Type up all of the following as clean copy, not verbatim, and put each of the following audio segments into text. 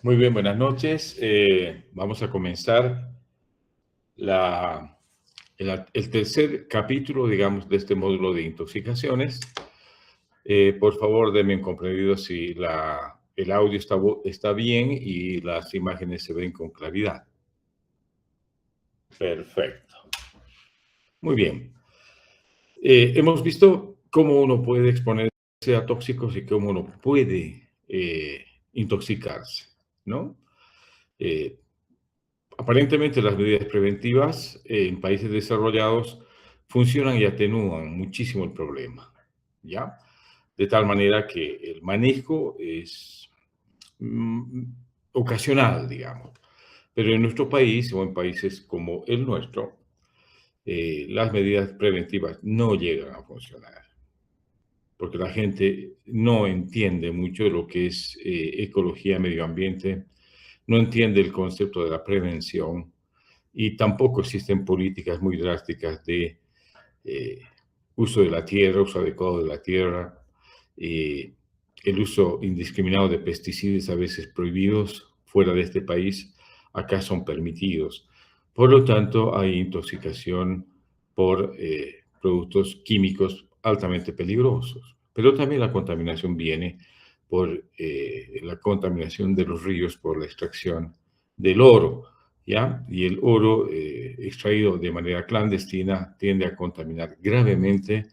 Muy bien, buenas noches. Vamos a comenzar el tercer capítulo, digamos, de este módulo de intoxicaciones. Por favor, denme un comprendido si el audio está bien y las imágenes se ven con claridad. Perfecto. Muy bien. Hemos visto cómo uno puede exponerse a tóxicos y cómo uno puede intoxicarse, ¿no? Aparentemente las medidas preventivas en países desarrollados funcionan y atenúan muchísimo el problema, ¿ya? De tal manera que el manejo es mm, ocasional, digamos. Pero en nuestro país o en países como el nuestro, las medidas preventivas no llegan a funcionar, porque la gente no entiende mucho de lo que es ecología, medio ambiente, no entiende el concepto de la prevención y tampoco existen políticas muy drásticas de eh, uso de la tierra, uso adecuado de la tierra, el uso indiscriminado de pesticidas a veces prohibidos fuera de este país, acá son permitidos. Por lo tanto, hay intoxicación por productos químicos altamente peligrosos. Pero también la contaminación viene por la contaminación de los ríos por la extracción del oro, ¿ya? Y el oro extraído de manera clandestina tiende a contaminar gravemente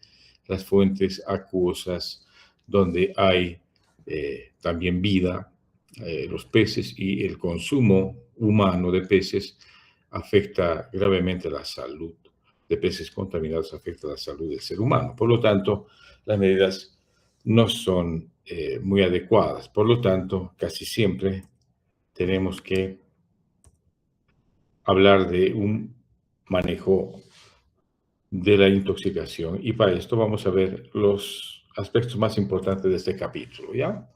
las fuentes acuosas donde hay también vida, los peces, y el consumo humano de peces afecta gravemente la salud de peces contaminados, afecta la salud del ser humano. Por lo tanto, las medidas no son muy adecuadas. Por lo tanto, casi siempre tenemos que hablar de un manejo de la intoxicación. Y para esto vamos a ver los aspectos más importantes de este capítulo, ¿ya?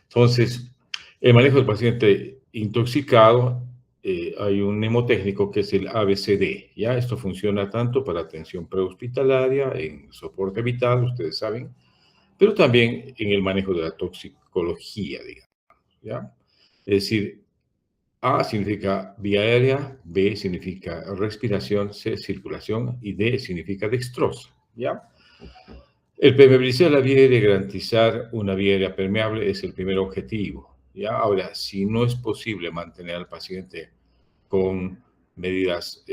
Entonces, el manejo del paciente intoxicado, hay un mnemotécnico que es el ABCD, ¿ya? Esto funciona tanto para atención prehospitalaria, en soporte vital, ustedes saben, pero también en el manejo de la toxicología, digamos, ¿ya? Es decir, A significa vía aérea, B significa respiración, C circulación y D significa dextrosa, ¿ya? El permeabilizar la vía aérea y garantizar una vía aérea permeable es el primer objetivo, ¿ya? Ahora, si no es posible mantener al paciente con medidas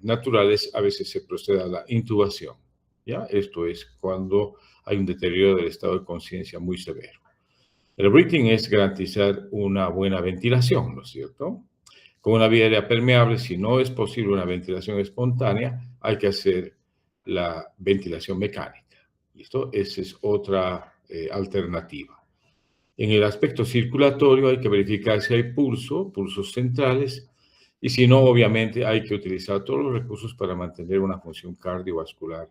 naturales, a veces se procede a la intubación, ¿ya? Esto es cuando hay un deterioro del estado de conciencia muy severo. El breathing es garantizar una buena ventilación, ¿no es cierto? Con una vía aérea permeable, si no es posible una ventilación espontánea, hay que hacer la ventilación mecánica. ¿Listo? Esa es otra alternativa. En el aspecto circulatorio hay que verificar si hay pulsos centrales, y si no, obviamente hay que utilizar todos los recursos para mantener una función cardiovascular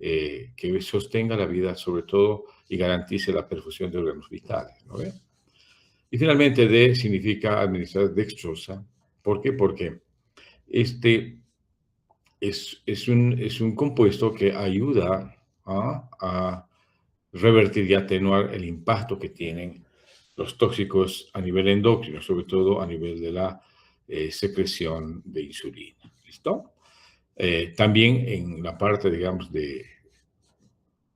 que sostenga la vida, sobre todo, y garantice la perfusión de órganos vitales, ¿no ve? Y finalmente, D significa administrar dextrosa. ¿Por qué? Porque este es un compuesto que ayuda a revertir y atenuar el impacto que tienen los tóxicos a nivel endocrino, sobre todo a nivel de la secreción de insulina. ¿Listo? También en la parte, digamos, de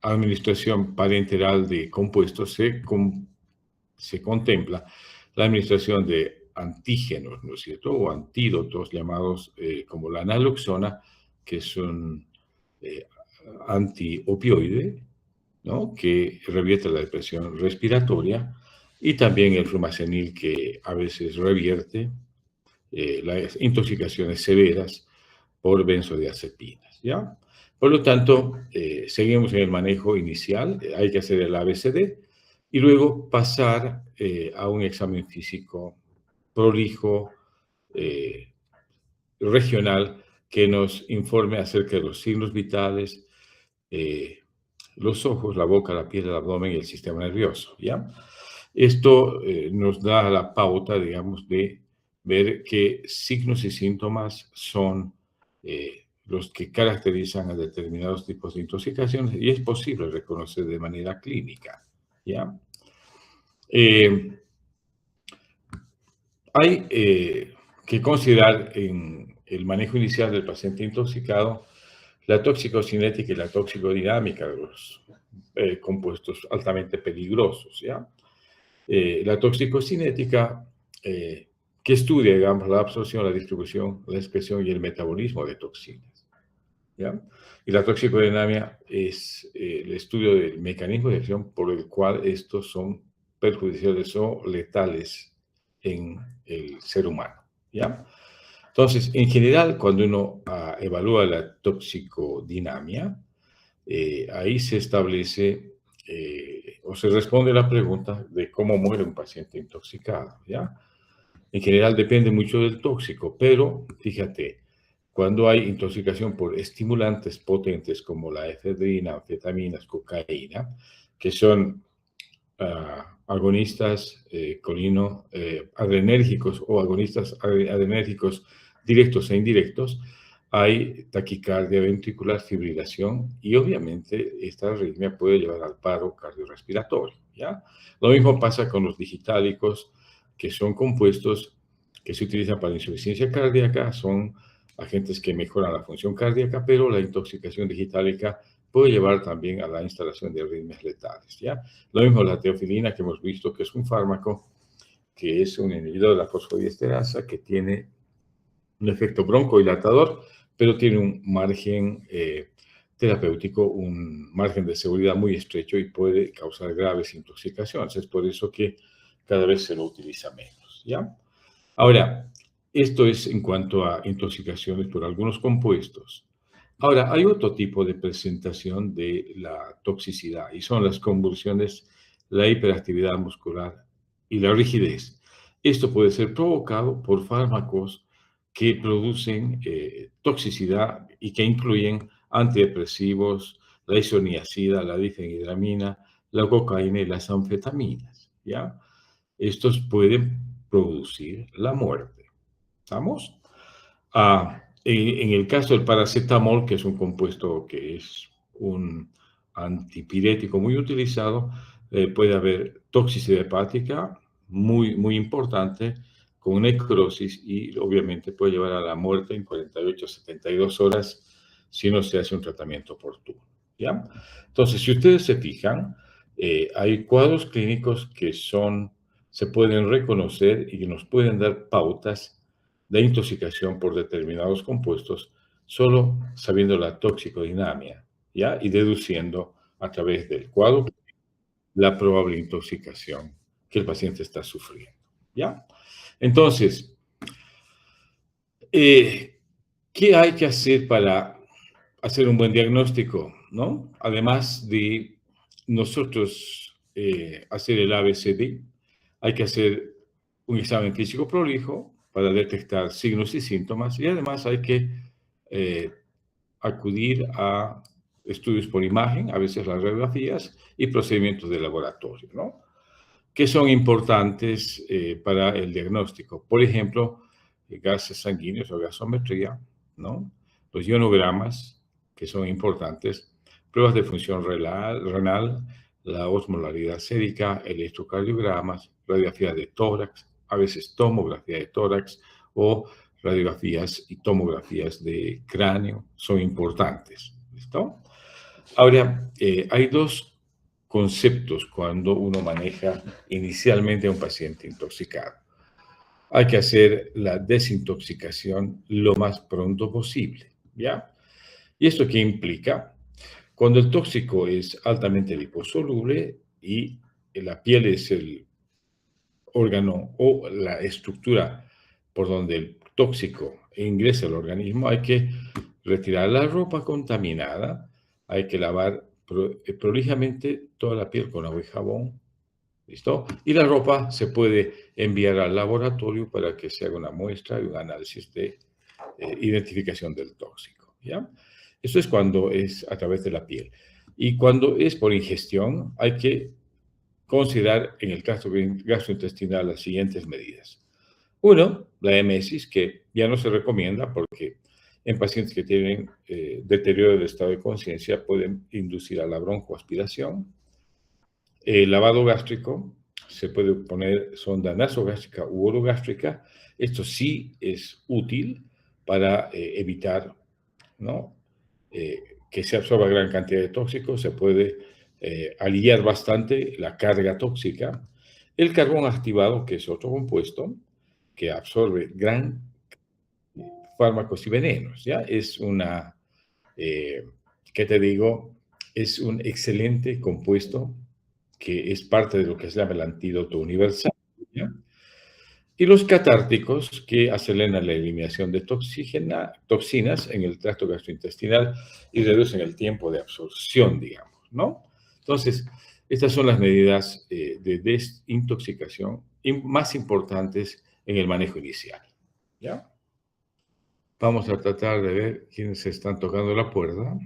administración parenteral de compuestos se contempla la administración de antígenos, ¿no es cierto? O antídotos llamados como la naloxona, que es un eh, antiopioide, ¿no? Que revierte la depresión respiratoria, y también el flumazenil, que a veces revierte las intoxicaciones severas por benzodiazepinas, ¿ya? Por lo tanto, seguimos en el manejo inicial, hay que hacer el ABCD y luego pasar a un examen físico prolijo, eh, regional, que nos informe acerca de los signos vitales, eh, los ojos, la boca, la piel, el abdomen y el sistema nervioso, ¿ya? Esto nos da la pauta, digamos, de ver qué signos y síntomas son los que caracterizan a determinados tipos de intoxicaciones, y es posible reconocer de manera clínica, ¿ya? hay que considerar en el manejo inicial del paciente intoxicado la toxicocinética y la toxicodinámica de los compuestos altamente peligrosos, ¿ya? La toxicocinética, que estudia, digamos, la absorción, la distribución, la excreción y el metabolismo de toxinas, ¿ya? Y la toxicodinámica es el estudio del mecanismo de acción por el cual estos son perjudiciales o letales en el ser humano, ¿ya? Entonces, en general, cuando uno evalúa la toxicodinamia, ahí se establece o se responde la pregunta de cómo muere un paciente intoxicado, ¿ya? En general depende mucho del tóxico, pero fíjate, cuando hay intoxicación por estimulantes potentes como la efedrina, anfetaminas, cocaína, que son agonistas adrenérgicos o agonistas adrenérgicos directos e indirectos, hay taquicardia ventricular, fibrilación y obviamente esta arritmia puede llevar al paro cardiorrespiratorio, ¿ya? Lo mismo pasa con los digitálicos, que son compuestos que se utilizan para insuficiencia cardíaca, son agentes que mejoran la función cardíaca, pero la intoxicación digitálica puede llevar también a la instalación de arritmias letales, ¿ya? Lo mismo la teofilina, que hemos visto que es un fármaco que es un inhibidor de la fosfodiesterasa que tiene un efecto broncodilatador, pero tiene un margen terapéutico, un margen de seguridad muy estrecho y puede causar graves intoxicaciones. Es por eso que cada vez se lo utiliza menos, ¿ya? Ahora, esto es en cuanto a intoxicaciones por algunos compuestos. Ahora, hay otro tipo de presentación de la toxicidad y son las convulsiones, la hiperactividad muscular y la rigidez. Esto puede ser provocado por fármacos que producen toxicidad y que incluyen antidepresivos, la isoniazida, la difenhidramina, la cocaína y las anfetaminas, ¿ya? Estos pueden producir la muerte. ¿Estamos? En el caso del paracetamol, que es un compuesto que es un antipirético muy utilizado, puede haber toxicidad hepática muy importante con necrosis y obviamente puede llevar a la muerte en 48 a 72 horas si no se hace un tratamiento oportuno, ¿ya? Entonces, si ustedes se fijan, hay cuadros clínicos que se pueden reconocer y que nos pueden dar pautas de intoxicación por determinados compuestos, solo sabiendo la toxicodinamia, ¿ya? Y deduciendo a través del cuadro la probable intoxicación que el paciente está sufriendo, ¿ya? Entonces, ¿qué hay que hacer para hacer un buen diagnóstico, ¿no? Además de nosotros hacer el ABCD, hay que hacer un examen físico prolijo para detectar signos y síntomas y además hay que eh, acudir a estudios por imagen, a veces las radiografías y procedimientos de laboratorio, ¿no? Que son importantes para el diagnóstico. Por ejemplo, gases sanguíneos o gasometría, ¿no? Los ionogramas, que son importantes, pruebas de función renal, la osmolaridad sérica, electrocardiogramas, radiografía de tórax, a veces tomografía de tórax o radiografías y tomografías de cráneo, son importantes. ¿Listo? Ahora, hay dos conceptos cuando uno maneja inicialmente a un paciente intoxicado. Hay que hacer la desintoxicación lo más pronto posible, ¿ya? ¿Y esto qué implica? Cuando el tóxico es altamente liposoluble y la piel es el órgano o la estructura por donde el tóxico ingresa al organismo, hay que retirar la ropa contaminada, hay que lavar prolijamente toda la piel con agua y jabón, ¿listo? Y la ropa se puede enviar al laboratorio para que se haga una muestra y un análisis de identificación del tóxico, ¿ya? Eso es cuando es a través de la piel. Y cuando es por ingestión, hay que considerar en el caso gastrointestinal las siguientes medidas. Uno, la emesis, que ya no se recomienda porque en pacientes que tienen deterioro del estado de conciencia pueden inducir a la broncoaspiración. El lavado gástrico se puede poner sonda nasogástrica u orogástrica. Esto sí es útil para evitar, ¿no? Que se absorba gran cantidad de tóxicos, se puede aliviar bastante la carga tóxica. El carbón activado, que es otro compuesto que absorbe gran fármacos y venenos, ¿ya? Es una, ¿qué te digo? Es un excelente compuesto que es parte de lo que se llama el antídoto universal, ¿ya? Y los catárticos, que aceleran la eliminación de toxinas en el tracto gastrointestinal y reducen el tiempo de absorción, digamos, ¿no? Entonces, estas son las medidas de desintoxicación más importantes en el manejo inicial, ¿ya? Vamos a tratar de ver quiénes están tocando la puerta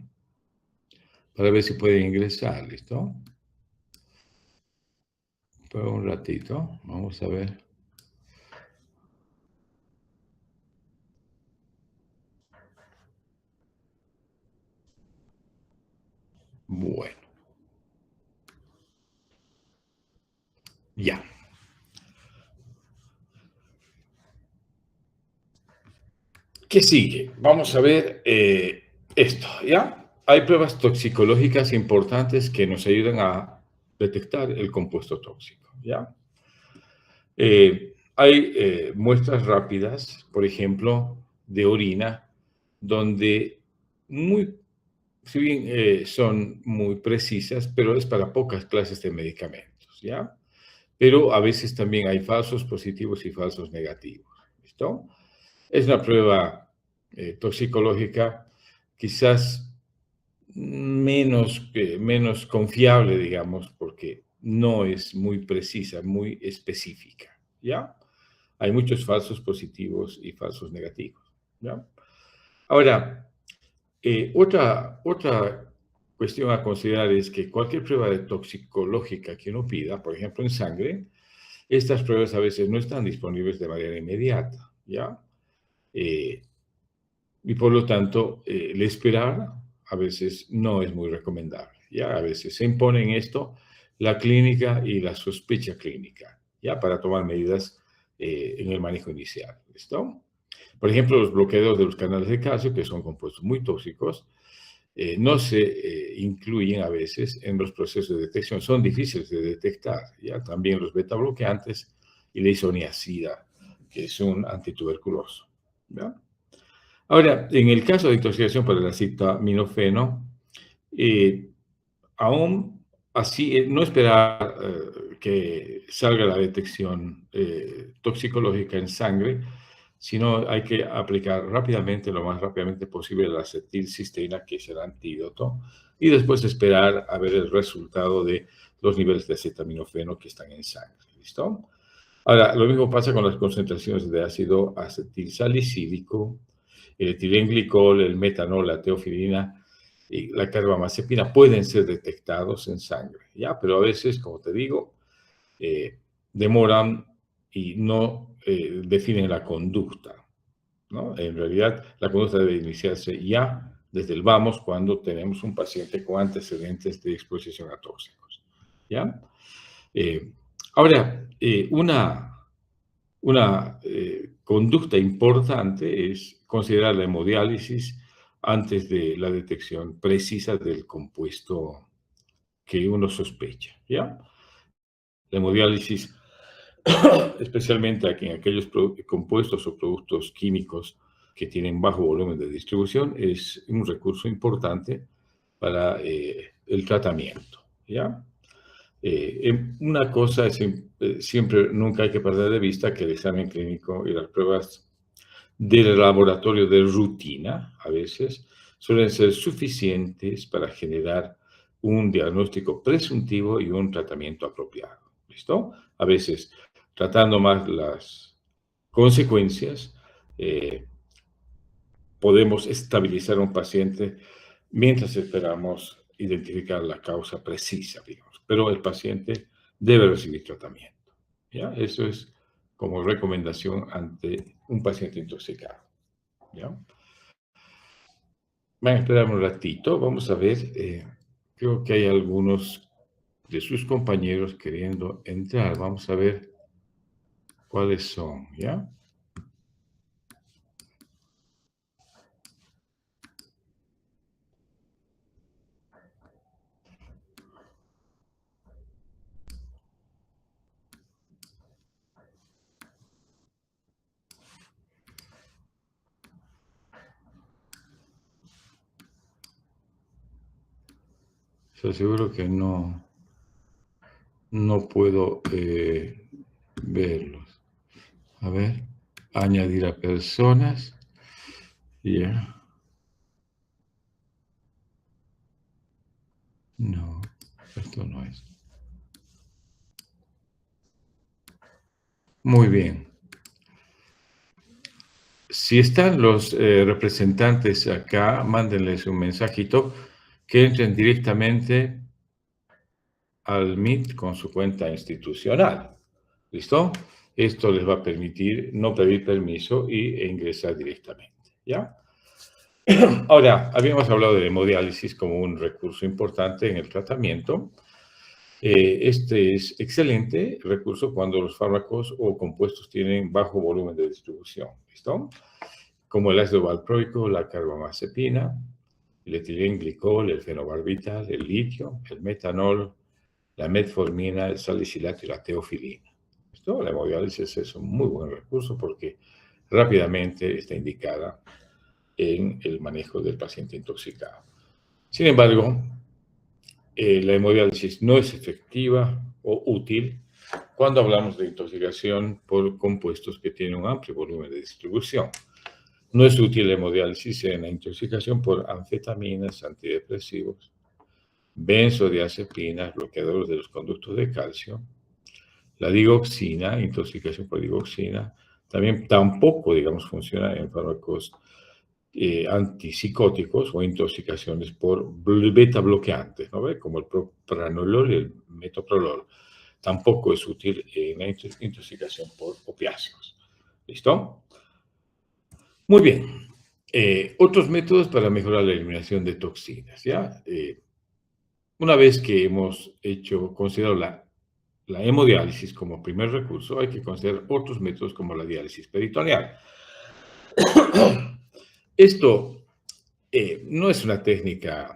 para ver si pueden ingresar, ¿listo? Por un ratito, vamos a ver. Bueno, ya. ¿Qué sigue? Vamos a ver esto, ¿ya? Hay pruebas toxicológicas importantes que nos ayudan a detectar el compuesto tóxico, ¿ya? Hay muestras rápidas, por ejemplo, de orina, donde muy, si bien son muy precisas, pero es para pocas clases de medicamentos, ¿ya? Pero a veces también hay falsos positivos y falsos negativos, ¿listo? Es una prueba toxicológica quizás menos confiable, digamos, porque no es muy precisa, muy específica, ¿ya? Hay muchos falsos positivos y falsos negativos, ¿ya? Ahora, otra cuestión a considerar es que cualquier prueba de toxicológica que uno pida, por ejemplo en sangre, estas pruebas a veces no están disponibles de manera inmediata, ¿ya? Eh, y por lo tanto, el esperar a veces no es muy recomendable, ¿ya? A veces se impone en esto la clínica y la sospecha clínica, ¿ya? Para tomar medidas en el manejo inicial, ¿listo? Por ejemplo, los bloqueos de los canales de calcio, que son compuestos muy tóxicos, no se incluyen a veces en los procesos de detección, son difíciles de detectar, ¿ya? También los beta bloqueantes y la isoniazida, que es un antituberculoso, ¿ya? Ahora, en el caso de intoxicación por el acetaminofeno, eh, aún así, no esperar que salga la detección toxicológica en sangre, sino hay que aplicar rápidamente, lo más rápidamente posible, la acetilcisteína, que es el antídoto, y después esperar a ver el resultado de los niveles de acetaminofeno que están en sangre. ¿Listo? Ahora, lo mismo pasa con las concentraciones de ácido acetilsalicílico, el etilenglicol, el metanol, la teofilina y la carbamazepina pueden ser detectados en sangre, ¿ya? Pero a veces, como te digo, demoran y no definen la conducta, ¿no? En realidad, la conducta debe iniciarse ya desde el vamos cuando tenemos un paciente con antecedentes de exposición a tóxicos, ¿ya? Eh, ahora, una conducta importante es considerar la hemodiálisis antes de la detección precisa del compuesto que uno sospecha, ¿ya? La hemodiálisis, especialmente aquí en aquellos compuestos o productos químicos que tienen bajo volumen de distribución, es un recurso importante para el tratamiento, ¿ya? Una cosa es siempre, nunca hay que perder de vista que el examen clínico y las pruebas del laboratorio de rutina, a veces, suelen ser suficientes para generar un diagnóstico presuntivo y un tratamiento apropiado. ¿Listo? A veces, tratando más las consecuencias, eh, podemos estabilizar a un paciente mientras esperamos identificar la causa precisa, digamos. Pero el paciente debe recibir tratamiento. ¿Ya? Eso es como recomendación ante un paciente intoxicado. ¿Ya? Van a esperar un ratito, vamos a ver. Creo que hay algunos de sus compañeros queriendo entrar. Vamos a ver cuáles son, ¿ya? Estoy seguro que no puedo verlos. A ver, añadir a personas. Ya. No, esto no es. Muy bien. Si están los representantes acá, mándenles un mensajito que entren directamente al Meet con su cuenta institucional. ¿Listo? Esto les va a permitir no pedir permiso e ingresar directamente. ¿Ya? Ahora, habíamos hablado de hemodiálisis como un recurso importante en el tratamiento. Este es excelente recurso cuando los fármacos o compuestos tienen bajo volumen de distribución. ¿Listo? Como el ácido valproico, la carbamazepina, el etilenglicol, el fenobarbital, el litio, el metanol, la metformina, el salicilato y la teofilina. ¿Listo? La hemodiálisis es un muy buen recurso porque rápidamente está indicada en el manejo del paciente intoxicado. Sin embargo, la hemodiálisis no es efectiva o útil cuando hablamos de intoxicación por compuestos que tienen un amplio volumen de distribución. No es útil la hemodiálisis en la intoxicación por anfetaminas, antidepresivos, benzodiazepinas, bloqueadores de los conductos de calcio, la digoxina, intoxicación por digoxina, también tampoco, digamos, funciona en fármacos antipsicóticos o intoxicaciones por beta bloqueantes, ¿no ve? Como el propranolol y el metoprolol. Tampoco es útil en la intoxicación por opiáceos. ¿Listo? Muy bien. Otros métodos para mejorar la eliminación de toxinas, ¿ya? Una vez que hemos considerado la hemodiálisis como primer recurso, hay que considerar otros métodos como la diálisis peritoneal. Esto no es una técnica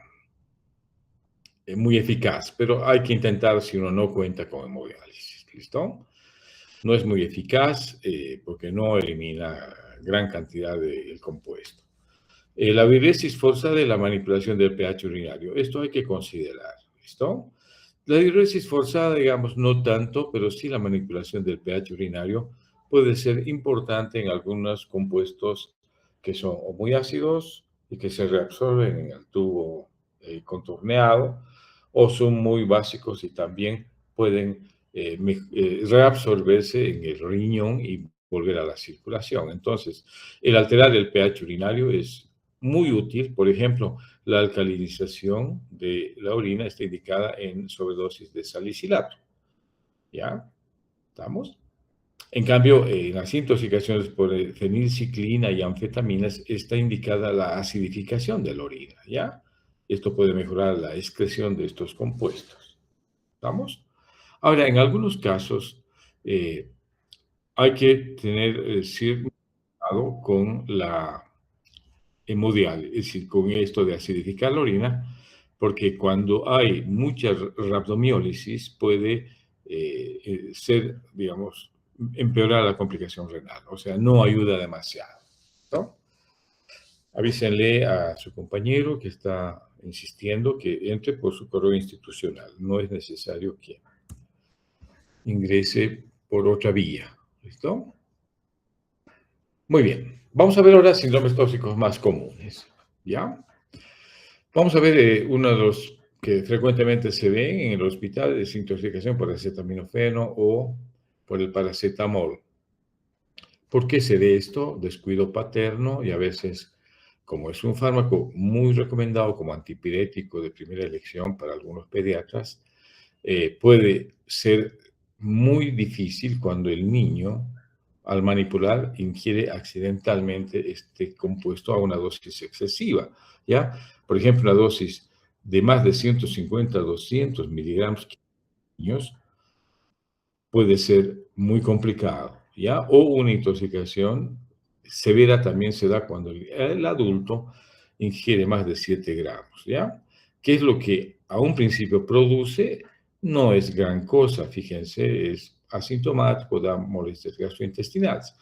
muy eficaz, pero hay que intentar si uno no cuenta con hemodiálisis. ¿Listo? No es muy eficaz porque no elimina gran cantidad del compuesto. La diuresis forzada y la manipulación del pH urinario. Esto hay que considerar. ¿Listo? La diuresis forzada, digamos, no tanto, pero sí la manipulación del pH urinario puede ser importante en algunos compuestos que son o muy ácidos y que se reabsorben en el tubo contorneado, o son muy básicos y también pueden reabsorberse en el riñón y volver a la circulación. Entonces, el alterar el pH urinario es muy útil. Por ejemplo, la alcalinización de la orina está indicada en sobredosis de salicilato. ¿Ya? ¿Estamos? En cambio, en las intoxicaciones por fenilciclina y anfetaminas está indicada la acidificación de la orina. ¿Ya? Esto puede mejorar la excreción de estos compuestos. ¿Estamos? Ahora, en algunos casos hay que tener cierto cuidado con la hemodiálisis, es decir, con esto de acidificar la orina, porque cuando hay mucha rhabdomiólisis puede ser, digamos, empeorar la complicación renal, o sea, no ayuda demasiado, ¿no? Avísenle a su compañero que está insistiendo que entre por su correo institucional, no es necesario que ingrese por otra vía, ¿listo? Muy bien, vamos a ver ahora síndromes tóxicos más comunes, ¿ya? Vamos a ver uno de los que frecuentemente se ven en el hospital, es intoxicación por acetaminofeno o por el paracetamol. ¿Por qué se ve esto? Descuido paterno y a veces, como es un fármaco muy recomendado como antipirético de primera elección para algunos pediatras, puede ser muy difícil cuando el niño, al manipular, ingiere accidentalmente este compuesto a una dosis excesiva, ¿ya? Por ejemplo, una dosis de más de 150 a 200 miligramos niños puede ser muy complicado, ¿ya? O una intoxicación severa también se da cuando el adulto ingiere más de 7 gramos, ¿ya? ¿Qué es lo que a un principio produce? No es gran cosa, fíjense, es asintomático, da molestias gastrointestinales,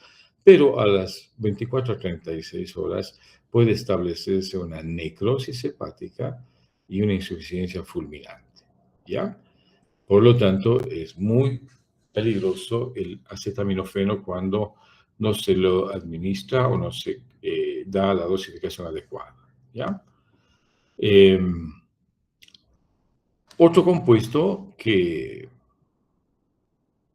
pero a las 24 a 36 horas puede establecerse una necrosis hepática y una insuficiencia fulminante, ¿ya? Por lo tanto, es muy peligroso el acetaminofeno cuando no se lo administra o no se da la dosificación adecuada, ¿ya? Eh, Otro compuesto que...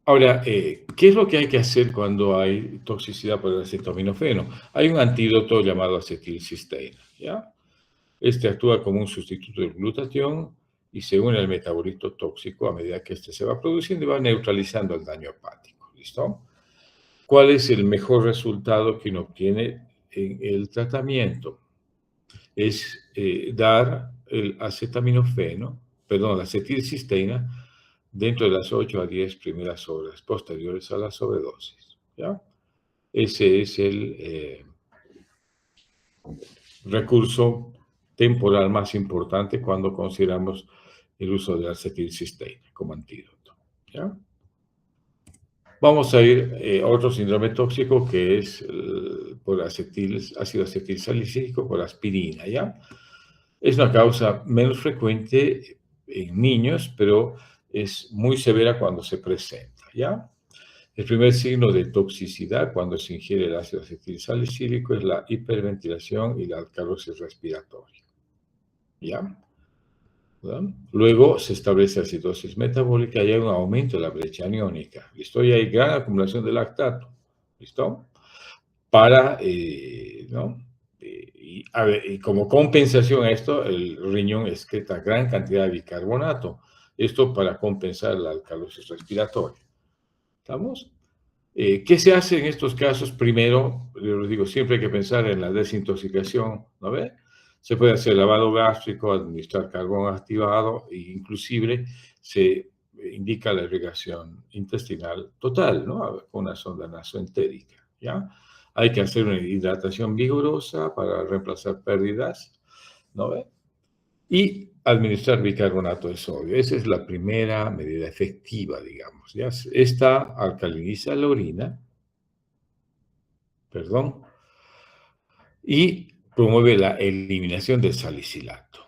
Ahora, ¿qué es lo que hay que hacer cuando hay toxicidad por el acetaminofeno? Hay un antídoto llamado acetilcisteína, ¿ya? Este actúa como un sustituto del glutatión y se une al metabolito tóxico a medida que este se va produciendo y va neutralizando el daño hepático. ¿Listo? ¿Cuál es el mejor resultado que uno obtiene en el tratamiento? Es dar el acetaminofeno, perdón, la acetilcisteína dentro de las 8 a 10 primeras horas posteriores a la sobredosis. ¿Ya? Ese es el recurso temporal más importante cuando consideramos el uso de la acetilcisteína como antídoto. ¿Ya? Vamos a ir a otro síndrome tóxico que es por ácido acetilsalicílico por aspirina, ¿ya? Es una causa menos frecuente en niños, pero es muy severa cuando se presenta, ¿ya? El primer signo de toxicidad cuando se ingiere el ácido acetilsalicílico es la hiperventilación y la alcalosis respiratoria, ¿ya? ¿Verdad? Luego se establece acidosis metabólica y hay un aumento de la brecha aniónica. ¿Listo? Y hay gran acumulación de lactato. ¿Listo? Para, ¿no? Y como compensación a esto, el riñón excreta gran cantidad de bicarbonato. Esto para compensar la alcalosis respiratoria. ¿Estamos? ¿Qué se hace en estos casos? Primero, yo les digo, siempre hay que pensar en la desintoxicación, ¿no ve? Se puede hacer lavado gástrico, administrar carbón activado e inclusive se indica la irrigación intestinal total, ¿no? Con una sonda nasoentérica, ¿ya? Hay que hacer una hidratación vigorosa para reemplazar pérdidas, ¿no ve? Y administrar bicarbonato de sodio. Esa es la primera medida efectiva, digamos, ¿ya? Esta alcaliniza la orina, perdón, y promueve la eliminación del salicilato,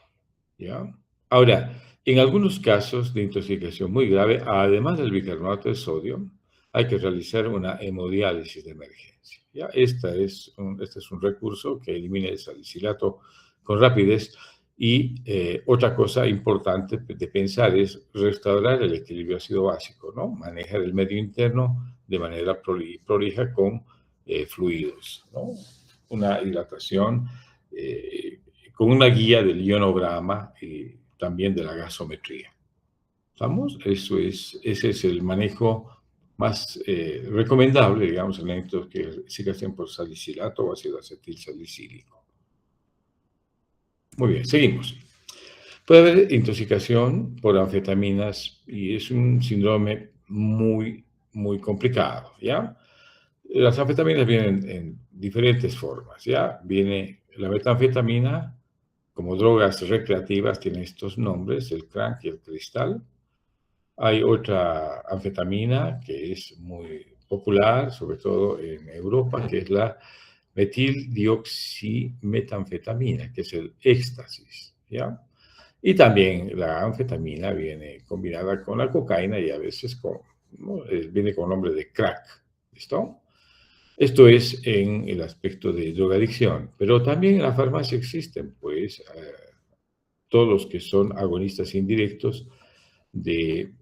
¿ya? Ahora, en algunos casos de intoxicación muy grave, además del bicarbonato de sodio, hay que realizar una hemodiálisis de emergencia, ¿ya? Este es un recurso que elimina el salicilato con rapidez y otra cosa importante de pensar es restaurar el equilibrio ácido básico, ¿no? Manejar el medio interno de manera prolija con fluidos, ¿no? Una hidratación con una guía del ionograma y también de la gasometría. ¿Estamos? Ese es el manejo más recomendable, digamos, en la intoxicación por salicilato o ácido acetilsalicílico. Muy bien, seguimos. Puede haber intoxicación por anfetaminas y es un síndrome muy, muy complicado, ¿ya? Las anfetaminas vienen en diferentes formas, ¿ya? Viene la metanfetamina, como drogas recreativas, tiene estos nombres, el crack y el cristal. Hay otra anfetamina que es muy popular, sobre todo en Europa, que es la metildioximetanfetamina, que es el éxtasis, ¿ya? Y también la anfetamina viene combinada con la cocaína y a veces ¿no? Viene con nombre de crack, ¿listo? Esto es en el aspecto de drogadicción, pero también en la farmacia existen, pues, todos los que son agonistas indirectos de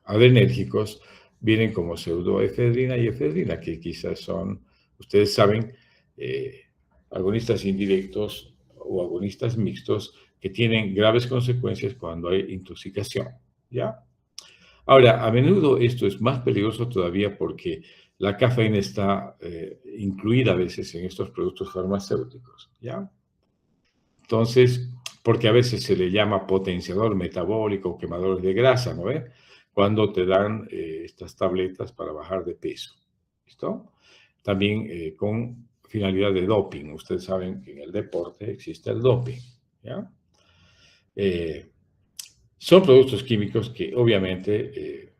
adrenérgicos, vienen como pseudoefedrina y efedrina, que quizás son, ustedes saben, eh, agonistas indirectos o agonistas mixtos que tienen graves consecuencias cuando hay intoxicación, ¿ya? Ahora, a menudo esto es más peligroso todavía porque la cafeína está incluida a veces en estos productos farmacéuticos, ¿ya? Entonces, porque a veces se le llama potenciador metabólico o quemador de grasa, ¿no ve? Cuando te dan estas tabletas para bajar de peso, ¿listo? También con finalidad de doping. Ustedes saben que en el deporte existe el doping, ¿ya? Eh, Son productos químicos que obviamente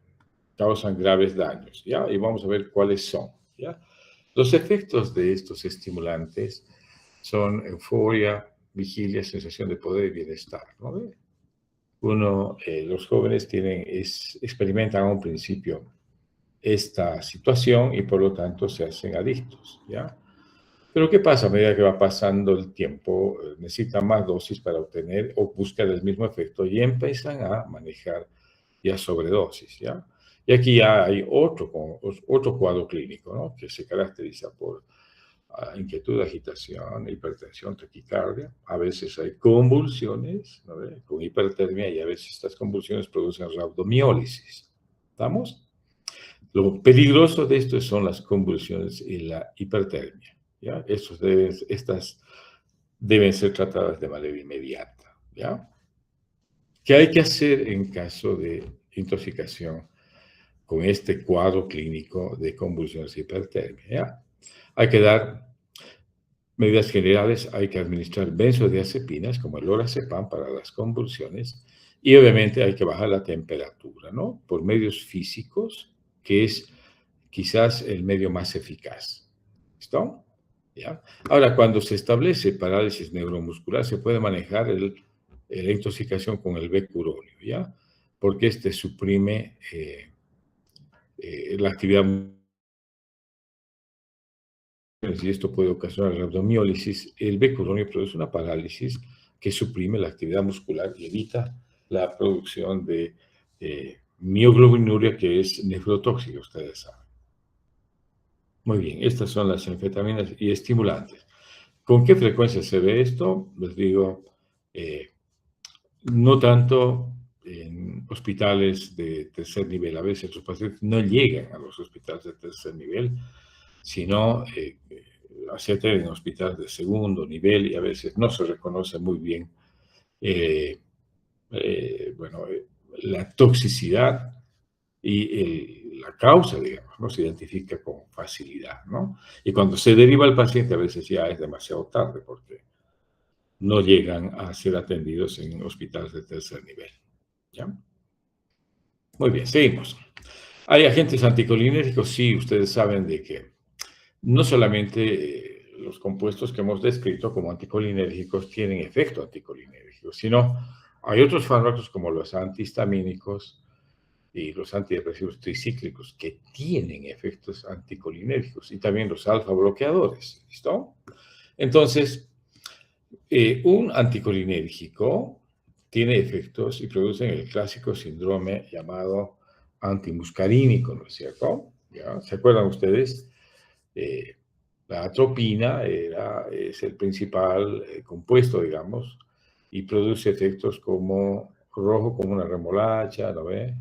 causan graves daños, ¿ya? Y vamos a ver cuáles son, ¿ya? Los efectos de estos estimulantes son euforia, vigilia, sensación de poder y bienestar, ¿no? Los jóvenes experimentan a un principio esta situación y por lo tanto se hacen adictos, ¿ya? Pero ¿qué pasa a medida que va pasando el tiempo? Necesitan más dosis para obtener o buscar el mismo efecto y empiezan a manejar ya sobredosis, ¿ya? Y aquí ya hay otro cuadro clínico, ¿no? Que se caracteriza por inquietud, agitación, hipertensión, taquicardia. A veces hay convulsiones, ¿no? Con hipertermia y a veces estas convulsiones producen rhabdomiólisis. ¿Estamos? Lo peligroso de esto son las convulsiones y la hipertermia, ¿ya? Estas deben ser tratadas de manera inmediata, ¿ya? ¿Qué hay que hacer en caso de intoxicación con este cuadro clínico de convulsiones y hipertermia? ¿Ya? Hay que dar medidas generales, hay que administrar benzodiazepinas como el lorazepam para las convulsiones y obviamente hay que bajar la temperatura, ¿no? Por medios físicos, que es quizás el medio más eficaz. ¿Listo? ¿Ya? Ahora, cuando se establece parálisis neuromuscular, se puede manejar la intoxicación con el becuronio, ¿ya? Porque este suprime la actividad y esto puede ocasionar rhabdomiólisis. El becuronio produce una parálisis que suprime la actividad muscular y evita la producción de mioglobinuria, que es nefrotóxica, ustedes saben. Muy bien, estas son las anfetaminas y estimulantes. ¿Con qué frecuencia se ve esto? Les digo, no tanto en hospitales de tercer nivel. A veces los pacientes no llegan a los hospitales de tercer nivel, sino se atienden en hospitales de segundo nivel y a veces no se reconoce muy bien eh, la toxicidad y la causa, digamos, no se identifica con facilidad, ¿no? Y cuando se deriva el paciente a veces ya es demasiado tarde porque no llegan a ser atendidos en hospitales de tercer nivel, ¿ya? Muy bien, seguimos. ¿Hay agentes anticolinérgicos? Sí, ustedes saben de que no solamente los compuestos que hemos descrito como anticolinérgicos tienen efecto anticolinérgico, sino hay otros fármacos como los antihistamínicos y los antidepresivos tricíclicos que tienen efectos anticolinérgicos y también los alfa bloqueadores, ¿listo? Entonces, un anticolinérgico tiene efectos y producen el clásico síndrome llamado antimuscarínico, ¿no es cierto? ¿Ya? ¿Se acuerdan ustedes? Eh, la atropina es el principal compuesto, digamos, y produce efectos como rojo como una remolacha, ¿no ve?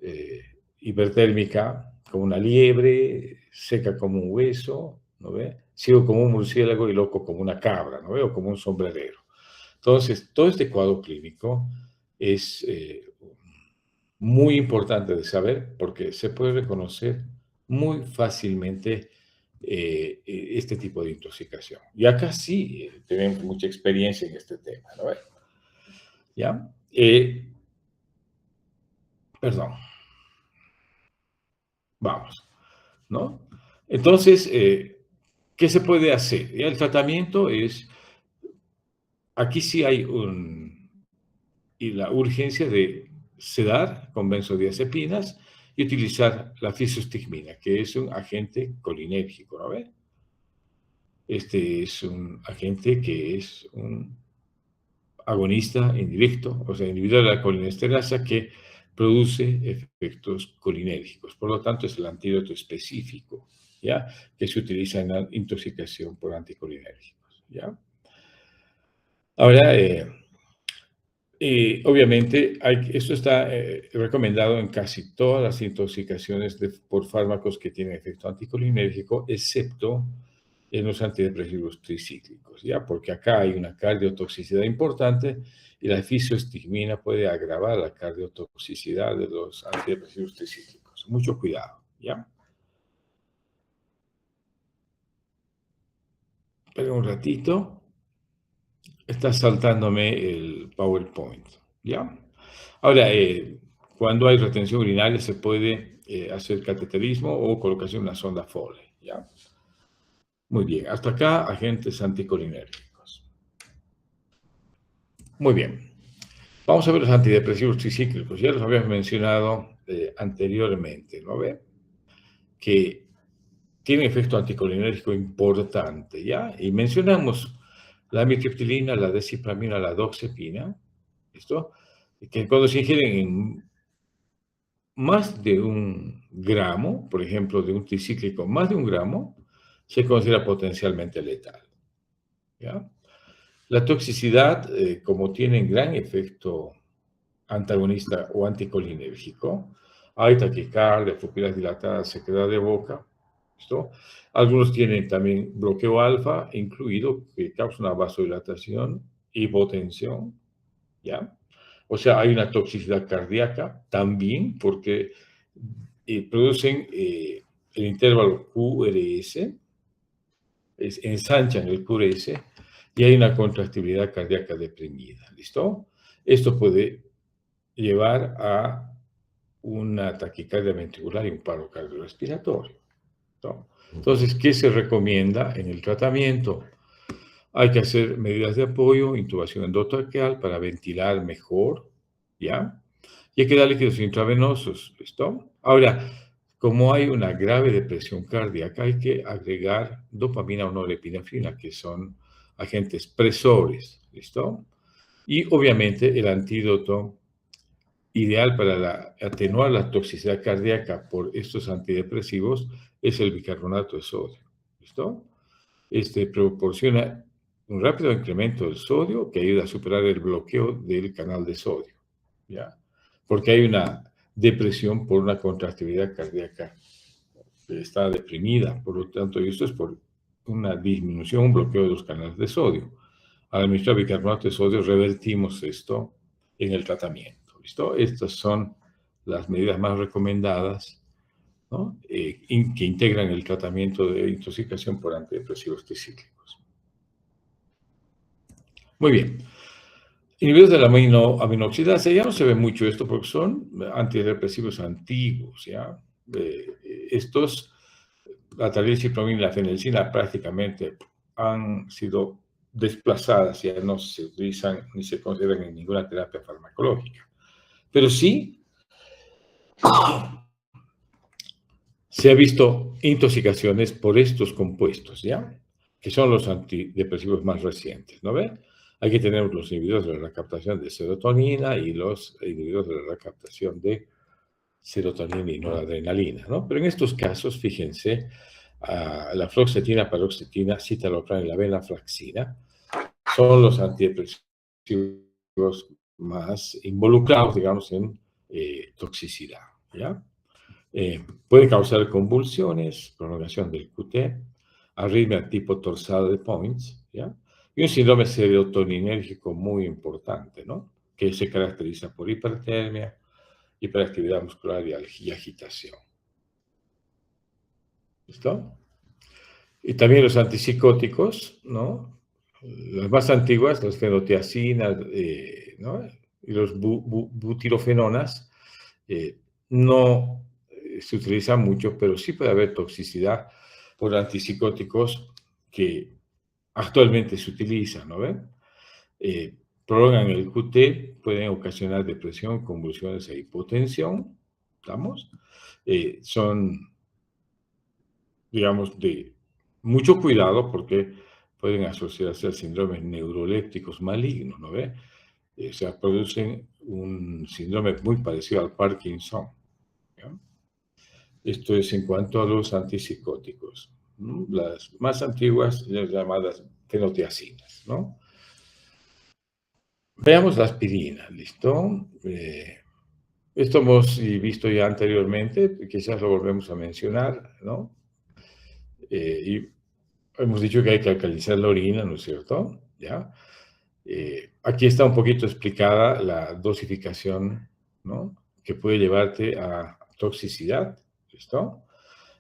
Eh, Hipertérmica como una liebre, seca como un hueso, ¿no ve? Ciego como un murciélago y loco como una cabra, ¿no ve? O como un sombrerero. Entonces, todo este cuadro clínico es muy importante de saber porque se puede reconocer muy fácilmente este tipo de intoxicación. Y acá sí tenemos mucha experiencia en este tema, ¿no? ¿Ya? Perdón, vamos, ¿no? Entonces, ¿qué se puede hacer? Ya el tratamiento es, aquí sí hay y la urgencia de sedar con benzodiazepinas y utilizar la fisostigmina, que es un agente colinérgico, ¿no ve? Este es un agente que es un agonista indirecto, o sea, inhibidor de la colinesterasa que produce efectos colinérgicos. Por lo tanto, es el antídoto específico, ¿ya? Que se utiliza en la intoxicación por anticolinérgicos, ¿ya? Ahora, obviamente, esto está recomendado en casi todas las intoxicaciones por fármacos que tienen efecto anticolinérgico, excepto en los antidepresivos tricíclicos, ¿ya? Porque acá hay una cardiotoxicidad importante y la fisostigmina puede agravar la cardiotoxicidad de los antidepresivos tricíclicos. Mucho cuidado, ¿ya? Espera un ratito. Está saltándome el PowerPoint, ¿ya? Ahora, cuando hay retención urinaria se puede hacer cateterismo o colocación de una sonda Foley, ¿ya? Muy bien, hasta acá agentes anticolinérgicos. Muy bien, vamos a ver los antidepresivos tricíclicos. Ya los habíamos mencionado anteriormente, ¿no ve? Que tienen efecto anticolinérgico importante, ¿ya? Y mencionamos la amitriptilina, la desipramina, la doxepina, ¿listo? Que cuando se ingieren en más de 1 gramo, por ejemplo, de un tricíclico, más de 1 gramo, se considera potencialmente letal, ¿ya? La toxicidad, como tienen gran efecto antagonista o anticolinérgico, hay taquicardia, pupilas dilatadas, sequedad de boca, ¿listo? Algunos tienen también bloqueo alfa incluido, que causa una vasodilatación, hipotensión, ¿ya? O sea, hay una toxicidad cardíaca también porque producen el intervalo QRS, ensanchan el QRS y hay una contractibilidad cardíaca deprimida, ¿listo? Esto puede llevar a una taquicardia ventricular y un paro cardiorrespiratorio, ¿no? Entonces, ¿qué se recomienda en el tratamiento? Hay que hacer medidas de apoyo, intubación endotraqueal para ventilar mejor, ¿ya? Y hay que dar líquidos intravenosos, ¿listo? Ahora, como hay una grave depresión cardíaca, hay que agregar dopamina o norepinefrina, que son agentes presores, ¿listo? Y obviamente el antídoto ideal para atenuar la toxicidad cardíaca por estos antidepresivos es el bicarbonato de sodio, ¿listo? Este proporciona un rápido incremento del sodio que ayuda a superar el bloqueo del canal de sodio, ¿ya? Porque hay una depresión por una contractividad cardíaca que está deprimida, por lo tanto, y esto es por una disminución, un bloqueo de los canales de sodio. Al administrar bicarbonato de sodio revertimos esto en el tratamiento, ¿listo? Estas son las medidas más recomendadas, ¿no? Que integran el tratamiento de intoxicación por antidepresivos tricíclicos. Muy bien. Inhibidores de la aminoxidasa, ya no se ve mucho esto porque son antidepresivos antiguos, ¿ya? Estos, la talidocaína y la fenilcina prácticamente han sido desplazadas, ya no se utilizan ni se consideran en ninguna terapia farmacológica. Pero sí se ha visto intoxicaciones por estos compuestos, ¿ya? Que son los antidepresivos más recientes, ¿no ve? Hay que tener los inhibidores de la recaptación de serotonina y los inhibidores de la recaptación de serotonina y noradrenalina, ¿no? Pero en estos casos, fíjense, la fluoxetina, paroxetina, citalopram y la venlafaxina son los antidepresivos más involucrados, digamos, en toxicidad, ¿ya? Puede causar convulsiones, prolongación del QT, arritmia tipo torsada de Points, ¿ya? Y un síndrome serotoninérgico muy importante, ¿no? Que se caracteriza por hipertermia, hiperactividad muscular y agitación. ¿Listo? Y también los antipsicóticos, ¿no? Las más antiguas, las fenotiacinas, ¿no? Y los butirofenonas, no se utilizan mucho, pero sí puede haber toxicidad por antipsicóticos que actualmente se utilizan, ¿no ven? Prolongan el QT, pueden ocasionar depresión, convulsiones e hipotensión, ¿estamos? Son, digamos, de mucho cuidado porque pueden asociarse a síndromes neurolépticos malignos, ¿no ve? O sea, producen un síndrome muy parecido al Parkinson, ¿ya? Esto es en cuanto a los antipsicóticos, ¿no? Las más antiguas, las llamadas fenotiacinas, ¿no? Veamos la aspirina, ¿listo? Esto hemos visto ya anteriormente, quizás lo volvemos a mencionar, ¿no? hemos dicho que hay que alcalizar la orina, ¿no es cierto? ¿Ya? Aquí está un poquito explicada la dosificación, ¿no? Que puede llevarte a toxicidad, ¿listo?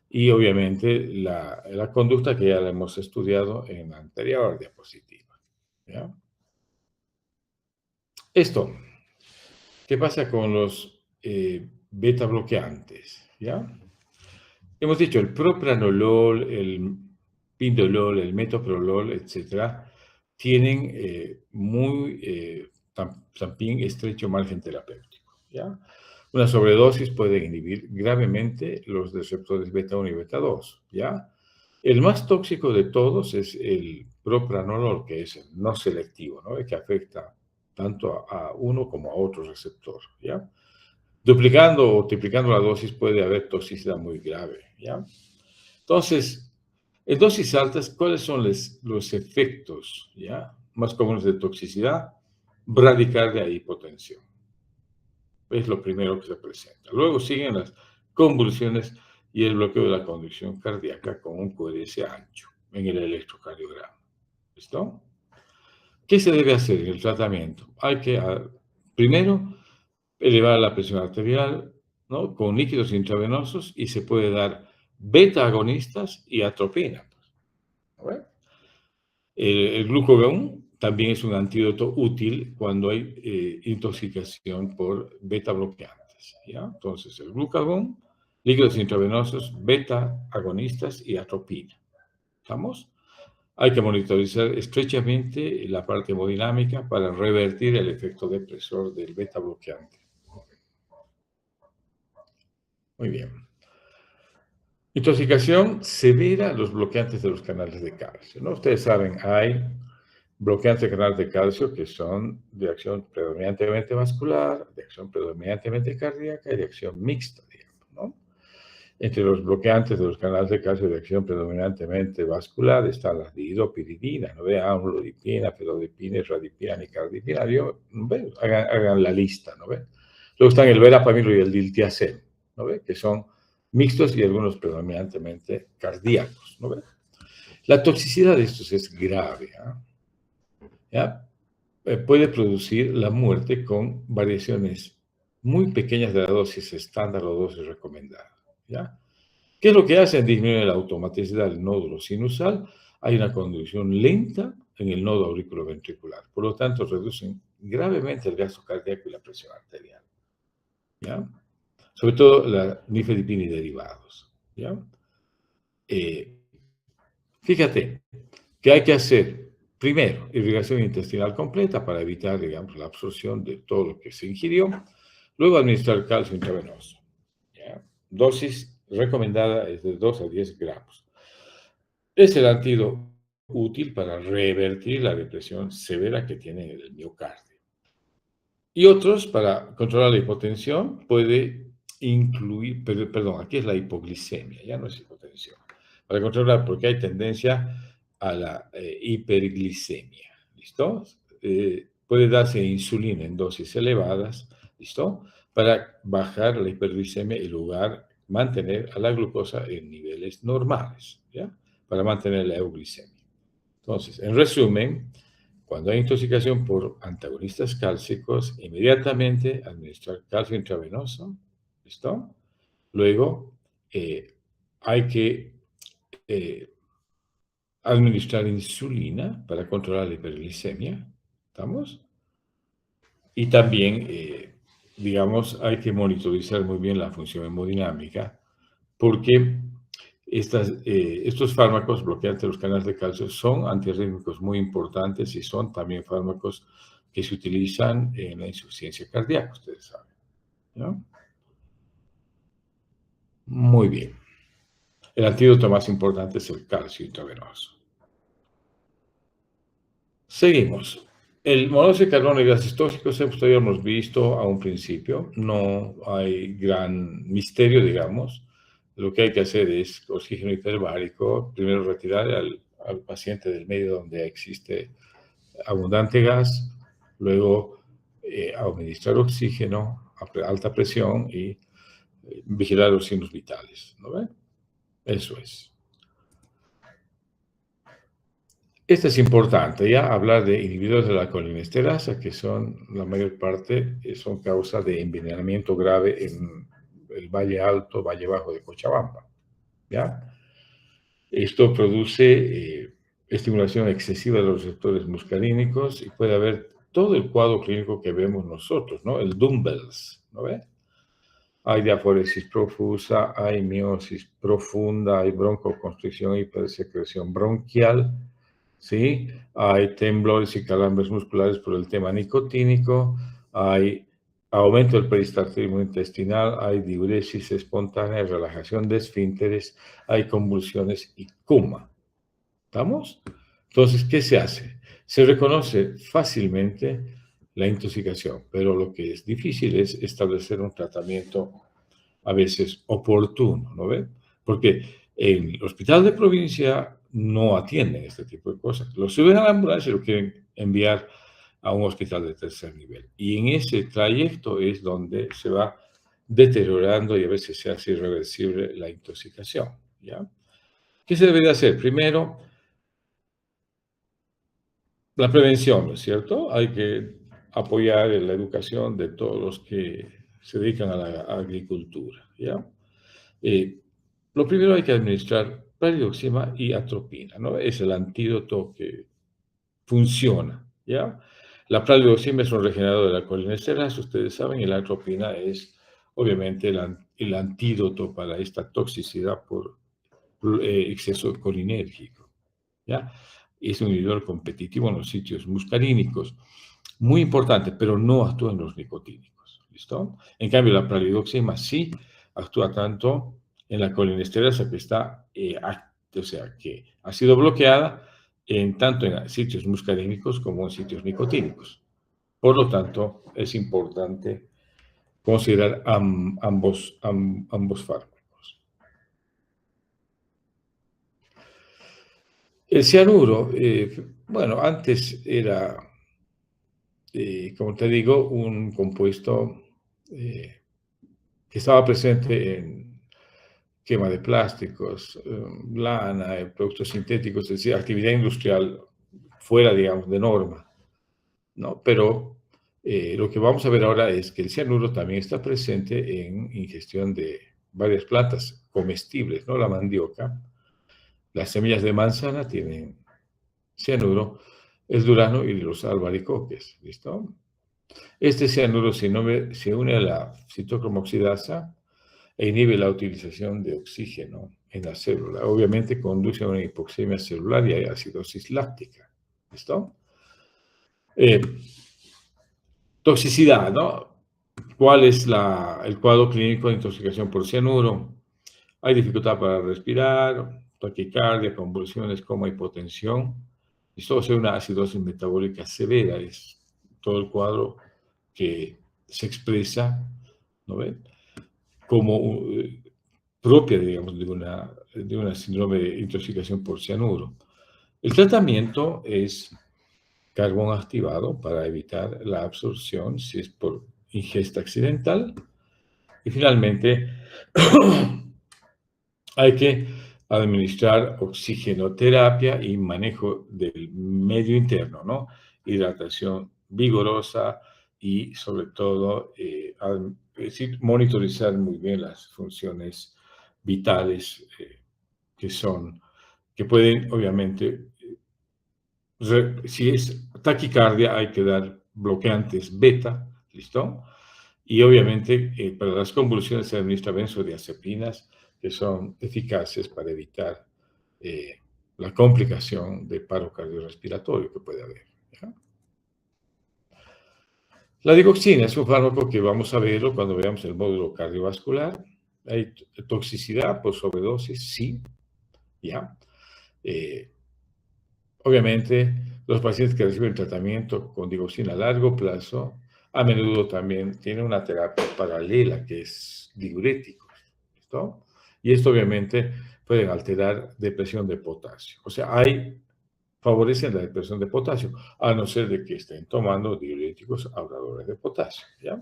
Y obviamente la conducta que ya la hemos estudiado en la anterior diapositiva, ¿ya? Esto, ¿qué pasa con los beta bloqueantes? ¿Ya? Hemos dicho el propranolol, el pindolol, el metoprolol, etcétera, tienen también estrecho margen terapéutico, ¿ya? Una sobredosis puede inhibir gravemente los receptores beta 1 y beta 2, ¿ya? El más tóxico de todos es el propranolol, que es el no selectivo, ¿no? El que afecta tanto a uno como a otro receptor, ¿ya? Duplicando o triplicando la dosis puede haber toxicidad muy grave, ¿ya? Entonces, en dosis altas, ¿cuáles son los efectos, ¿ya? Más comunes de toxicidad? Bradicardia e hipotensión. Es lo primero que se presenta. Luego siguen las convulsiones y el bloqueo de la conducción cardíaca con un QRS ancho en el electrocardiograma. ¿Listo? ¿Qué se debe hacer en el tratamiento? Hay que, primero, elevar la presión arterial, ¿no? Con líquidos intravenosos y se puede dar beta agonistas y atropina. ¿No? El glucagón también es un antídoto útil cuando hay intoxicación por beta bloqueantes, ¿ya? Entonces, el glucagón, líquidos intravenosos, beta agonistas y atropina. ¿Estamos? Hay que monitorizar estrechamente la parte hemodinámica para revertir el efecto depresor del beta bloqueante. Muy bien. Intoxicación severa, los bloqueantes de los canales de calcio, ¿no? Ustedes saben, hay bloqueantes de canales de calcio que son de acción predominantemente vascular, de acción predominantemente cardíaca y de acción mixta, digamos, ¿no? Entre los bloqueantes de los canales de calcio de acción predominantemente vascular están la dihidropiridina, ¿no ve? Amlodipina, felodipina, radipina, nicardipina, ¿no ve? Hagan la lista, ¿no ve? Luego están el verapamilo y el diltiazem, ¿no ve? Que son mixtos y algunos predominantemente cardíacos, ¿no ve? La toxicidad de estos es grave, ¿ya? Puede producir la muerte con variaciones muy pequeñas de la dosis estándar o dosis recomendada, ¿ya? ¿Qué es lo que hace? Disminuye la automaticidad del nódulo sinusal, hay una conducción lenta en el nodo auriculoventricular, por lo tanto reducen gravemente el gasto cardíaco y la presión arterial, ¿ya? Sobre todo la nifedipina y derivados, ¿ya? Fíjate que hay que hacer, primero, irrigación intestinal completa para evitar, digamos, la absorción de todo lo que se ingirió. Luego, administrar calcio intravenoso, ¿ya? Dosis recomendada es de 2 a 10 gramos. Es el antídoto útil para revertir la depresión severa que tiene el miocardio. Y otros, para controlar la hipotensión, puede incluir, perdón, aquí es la hipoglicemia, ya no es hipotensión. Para controlar, porque hay tendencia a la hiperglicemia, ¿listo? Puede darse insulina en dosis elevadas, ¿listo? Para bajar la hiperglicemia y lugar mantener a la glucosa en niveles normales, ¿ya? Para mantener la euglicemia. Entonces, en resumen, cuando hay intoxicación por antagonistas cálcicos, inmediatamente administrar calcio intravenoso, ¿listo? Luego, hay que administrar insulina para controlar la hiperglicemia, ¿estamos? Y también, digamos, hay que monitorizar muy bien la función hemodinámica, porque estos fármacos bloqueantes de los canales de calcio son antiarrítmicos muy importantes y son también fármacos que se utilizan en la insuficiencia cardíaca, ustedes saben, ¿no? Muy bien. El antídoto más importante es el calcio intravenoso. Seguimos. El monóxido de carbono y gases tóxicos, esto ya hemos visto a un principio, no hay gran misterio, digamos. Lo que hay que hacer es oxígeno hiperbárico, primero retirar al paciente del medio donde existe abundante gas, luego administrar oxígeno a alta presión y vigilar los signos vitales, ¿no ven? Eso es. Este es importante, ya hablar de inhibidores de la colinesterasa, que son, la mayor parte, son causa de envenenamiento grave en el Valle Alto, Valle Bajo de Cochabamba, ¿ya? Esto produce estimulación excesiva de los receptores muscarínicos y puede haber todo el cuadro clínico que vemos nosotros, ¿no? El dumbbells, ¿no ve? Hay diaforesis profusa, hay miosis profunda, hay broncoconstricción y hipersecreción bronquial, ¿sí? Hay temblores y calambres musculares por el tema nicotínico, hay aumento del peristaltismo intestinal, hay diuresis espontánea, relajación de esfínteres, hay convulsiones y coma. ¿Estamos? Entonces, ¿qué se hace? Se reconoce fácilmente la intoxicación, pero lo que es difícil es establecer un tratamiento a veces oportuno, ¿no ve? Porque en el hospital de provincia no atienden este tipo de cosas. Lo suben a la ambulancia y lo quieren enviar a un hospital de tercer nivel. Y en ese trayecto es donde se va deteriorando y a veces se hace irreversible la intoxicación, ¿ya? ¿Qué se debería hacer? Primero, la prevención, ¿no es cierto? Hay que apoyar en la educación de todos los que se dedican a la agricultura, ¿ya? Eh, lo primero hay que administrar pralidoxima y atropina, ¿no? Es el antídoto que funciona, ¿ya? La pralidoxima es un regenerador de la colinesterasa, ustedes saben, y la atropina es, obviamente, el antídoto para esta toxicidad por exceso colinérgico, ¿ya? Es un inhibidor competitivo en los sitios muscarínicos. Muy importante, pero no actúa en los nicotínicos, ¿listo? En cambio, la pralidoxima sí actúa tanto en la colinesterasa que está, o sea, que ha sido bloqueada tanto en sitios muscarínicos como en sitios nicotínicos. Por lo tanto, es importante considerar ambos fármacos. El cianuro, bueno, antes era, como te digo, un compuesto eh, que estaba presente en quema de plásticos, lana, productos sintéticos, es decir, actividad industrial fuera, digamos, de norma, ¿no? Pero lo que vamos a ver ahora es que el cianuro también está presente en ingestión de varias plantas comestibles, ¿no? La mandioca, las semillas de manzana tienen cianuro, el durazno y los albaricoques, ¿listo? Este cianuro se une a la citocromoxidasa e inhibe la utilización de oxígeno en la célula. Obviamente conduce a una hipoxemia celular y a acidosis láctica. ¿Listo? Eh, Toxicidad, ¿no? ¿Cuál es el cuadro clínico de intoxicación por cianuro? Hay dificultad para respirar, taquicardia, convulsiones, coma, hipotensión. Esto es una acidosis metabólica severa, es todo el cuadro que se expresa, ¿no ven? Como propia, digamos, de una síndrome de intoxicación por cianuro. El tratamiento es carbón activado para evitar la absorción si es por ingesta accidental. Y finalmente, hay que administrar oxigenoterapia y manejo del medio interno, ¿no? Hidratación vigorosa y sobre todo es decir, monitorizar muy bien las funciones vitales que pueden obviamente, si es taquicardia hay que dar bloqueantes beta, ¿listo? Y obviamente para las convulsiones se administra benzodiazepinas que son eficaces para evitar eh, la complicación de paro cardiorrespiratorio que puede haber. ¿Ya? La digoxina es un fármaco que vamos a verlo cuando veamos el módulo cardiovascular. ¿Hay toxicidad por sobredosis? Sí, ¿ya? Eh, Obviamente, los pacientes que reciben tratamiento con digoxina a largo plazo, a menudo también tienen una terapia paralela que es diurético, ¿listo? Y esto obviamente puede alterar depresión de potasio. O sea, favorecen la depresión de potasio, a no ser de que estén tomando diuréticos ahorradores de potasio, ¿ya?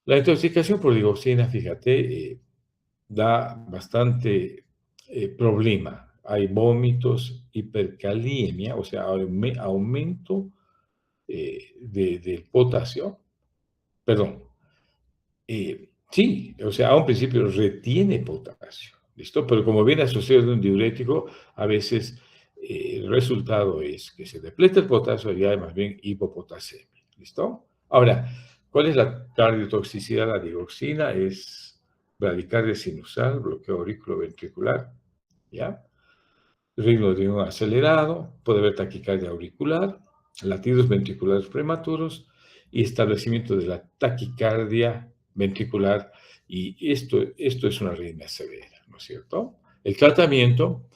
La intoxicación por digoxina, fíjate, da bastante problema. hay vómitos, hipercalemia, o sea, aumento del potasio, perdón, sí, o sea, a un principio retiene potasio, ¿listo? Pero como viene asociado a un diurético, a veces el resultado es que se depleta el potasio y hay más bien hipopotasemia, ¿listo? Ahora, ¿cuál es la cardiotoxicidad? La digoxina es bradicardia sinusal, bloqueo auriculoventricular, ¿ya? Ritmo de un acelerado, puede haber taquicardia auricular, latidos ventriculares prematuros y establecimiento de la taquicardia ventricular. Y esto es una arritmia severa, ¿no es cierto? El tratamiento,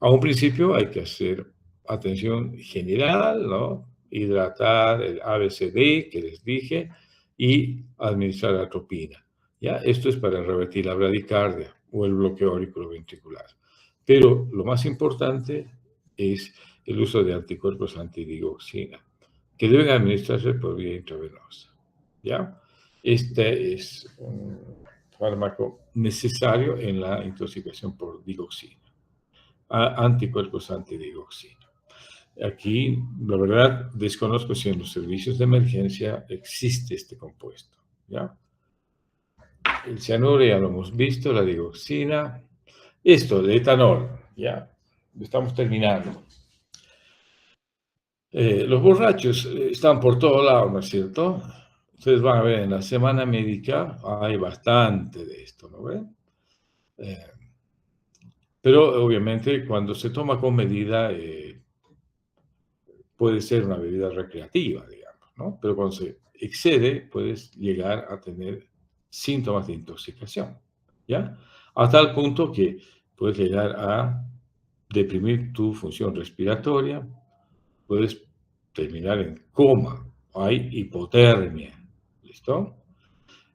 a un principio hay que hacer atención general, ¿no? Hidratar el ABCD que les dije y administrar atropina. ¿Ya? Esto es para revertir la bradicardia o el bloqueo auriculoventricular. Pero lo más importante es el uso de anticuerpos antidigoxina, que deben administrarse por vía intravenosa. ¿Ya? Este es un fármaco necesario en la intoxicación por digoxina. Anticuerpos antidigoxina. Aquí, la verdad, desconozco si en los servicios de emergencia existe este compuesto. ¿Ya? El cianuro ya lo hemos visto, la digoxina. Esto, el etanol, ¿ya? Estamos terminando. Los borrachos están por todo lado, ¿no es cierto? Ustedes van a ver en la semana médica, hay bastante de esto, ¿no ven? Pero obviamente cuando se toma con medida, puede ser una bebida recreativa, digamos, ¿no? Pero cuando se excede, puedes llegar a tener síntomas de intoxicación, ¿ya? A tal punto que puedes llegar a deprimir tu función respiratoria, puedes terminar en coma, hay hipotermia, ¿listo?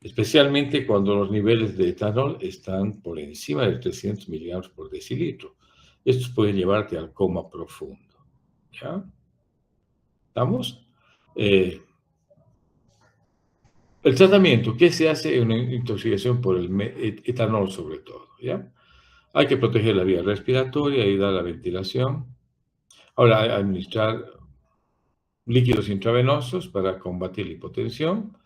Especialmente cuando los niveles de etanol están por encima de 300 miligramos por decilitro. Esto puede llevarte al coma profundo, ¿ya? ¿Estamos? Eh, el tratamiento, ¿qué se hace en una intoxicación por el etanol sobre todo? ¿Ya? Hay que proteger la vía respiratoria, ayudar a la ventilación. Ahora, administrar líquidos intravenosos para combatir la hipotensión.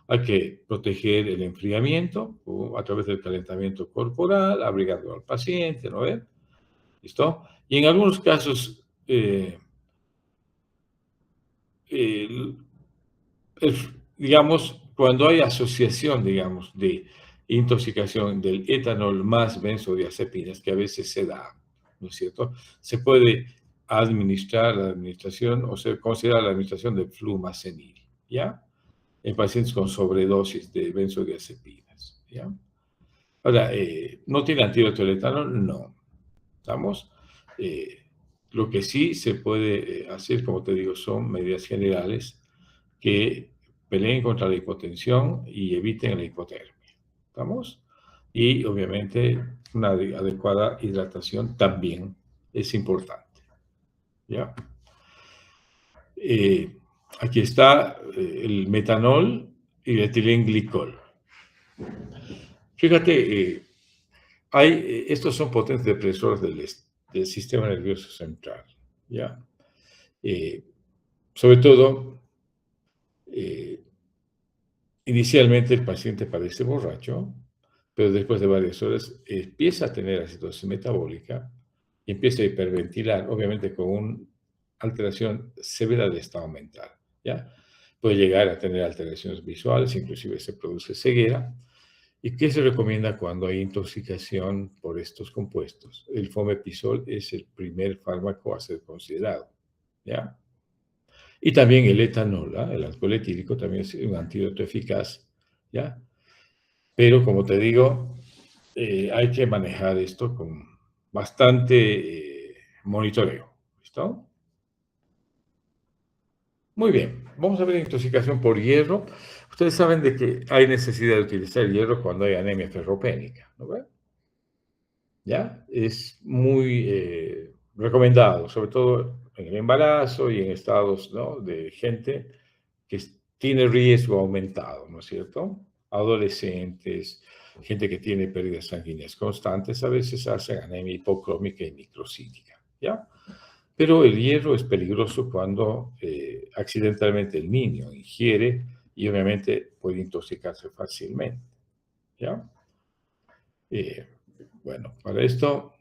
Hay que proteger el enfriamiento a través del calentamiento corporal, abrigando al paciente, ¿no ven? ¿Listo? Y en algunos casos, el, digamos, cuando hay asociación, digamos, de intoxicación del etanol más benzodiazepinas, que a veces se da, ¿no es cierto? Se puede administrar la administración, o se considera la administración de flumazenil, ¿ya? En pacientes con sobredosis de benzodiazepinas, ¿ya? Ahora, ¿no tiene antídoto el etanol? No. ¿Estamos? Eh, lo que sí se puede hacer, como te digo, son medidas generales que peleen contra la hipotensión y eviten la hipotermia. ¿Estamos? Y obviamente una adecuada hidratación también es importante. ¿Ya? Aquí está el metanol y el etilenglicol. Fíjate, estos son potentes depresores del sistema nervioso central. ¿Ya? Sobre todo, eh, inicialmente el paciente parece borracho, pero después de varias horas empieza a tener acidosis metabólica y empieza a hiperventilar, obviamente con una alteración severa de estado mental, ¿ya? Puede llegar a tener alteraciones visuales, inclusive se produce ceguera. ¿Y qué se recomienda cuando hay intoxicación por estos compuestos? El fomepisol es el primer fármaco a ser considerado, ¿ya? Y también el etanol, ¿ah? El alcohol etílico también es un antídoto eficaz, ¿ya? Pero como te digo, hay que manejar esto con bastante monitoreo, ¿listo? Muy bien, vamos a ver intoxicación por hierro. Ustedes saben de que hay necesidad de utilizar el hierro cuando hay anemia ferropénica, ¿no ve? ¿Ya? Es muy recomendado, sobre todo en el embarazo y en estados, ¿no?, de gente que tiene riesgo aumentado, ¿no es cierto? Adolescentes, gente que tiene pérdidas sanguíneas constantes, a veces hacen anemia hipocrómica y microcítica, ¿ya? Pero el hierro es peligroso cuando accidentalmente el niño ingiere y obviamente puede intoxicarse fácilmente, ¿ya? Eh, bueno, para esto,